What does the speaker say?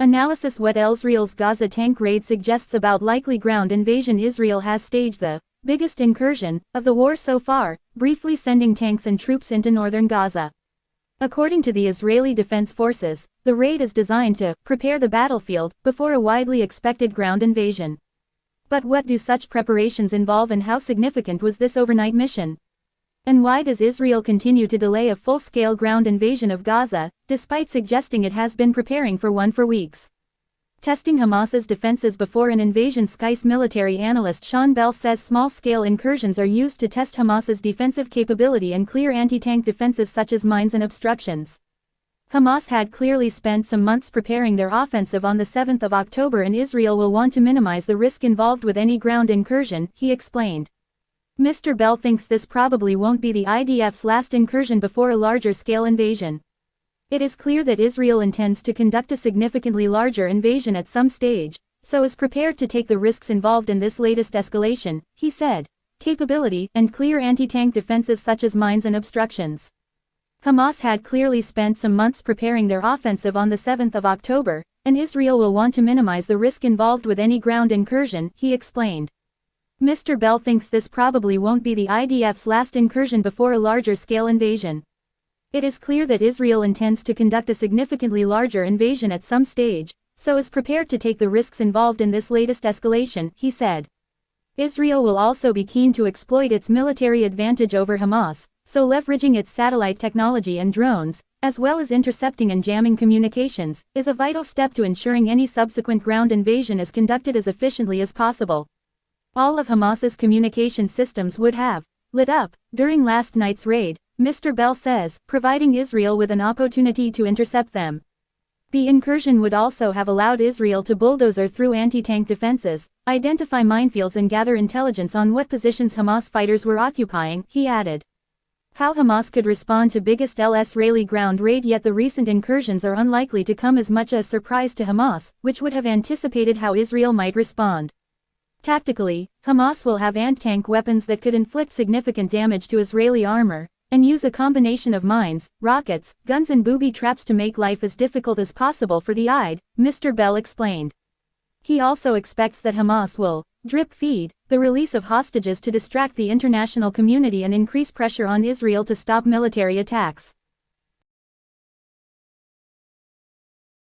Analysis. What Israel's Gaza tank raid suggests about likely ground invasion. Israel has staged the biggest incursion of the war so far, briefly sending tanks and troops into northern Gaza. According to the Israeli Defense Forces, the raid is designed to prepare the battlefield before a widely expected ground invasion. But what do such preparations involve, and how significant was this overnight mission? And why does Israel continue to delay a full-scale ground invasion of Gaza, despite suggesting it has been preparing for one for weeks? Testing Hamas's defenses before an invasion. Sky's military analyst Sean Bell says small-scale incursions are used to test Hamas's defensive capability and clear anti-tank defenses such as mines and obstructions. Hamas had clearly spent some months preparing their offensive on the 7th of October, and Israel will want to minimize the risk involved with any ground incursion, he explained. Mr. Bell thinks this probably won't be the IDF's last incursion before a larger-scale invasion. It is clear that Israel intends to conduct a significantly larger invasion at some stage, so is prepared to take the risks involved in this latest escalation, he said. Capability and clear anti-tank defenses such as mines and obstructions. Hamas had clearly spent some months preparing their offensive on the 7th of October, and Israel will want to minimize the risk involved with any ground incursion, he explained. Mr. Bell thinks this probably won't be the IDF's last incursion before a larger-scale invasion. It is clear that Israel intends to conduct a significantly larger invasion at some stage, so is prepared to take the risks involved in this latest escalation, he said. Israel will also be keen to exploit its military advantage over Hamas, so leveraging its satellite technology and drones, as well as intercepting and jamming communications, is a vital step to ensuring any subsequent ground invasion is conducted as efficiently as possible. All of Hamas's communication systems would have lit up during last night's raid, Mr. Bell says, providing Israel with an opportunity to intercept them. The incursion would also have allowed Israel to bulldoze through anti-tank defenses, identify minefields and gather intelligence on what positions Hamas fighters were occupying, he added. How Hamas could respond to biggest Israeli ground raid. Yet the recent incursions are unlikely to come as much as a surprise to Hamas, which would have anticipated how Israel might respond. Tactically, Hamas will have anti-tank weapons that could inflict significant damage to Israeli armor, and use a combination of mines, rockets, guns and booby traps to make life as difficult as possible for the IDF, Mr. Bell explained. He also expects that Hamas will drip-feed the release of hostages to distract the international community and increase pressure on Israel to stop military attacks.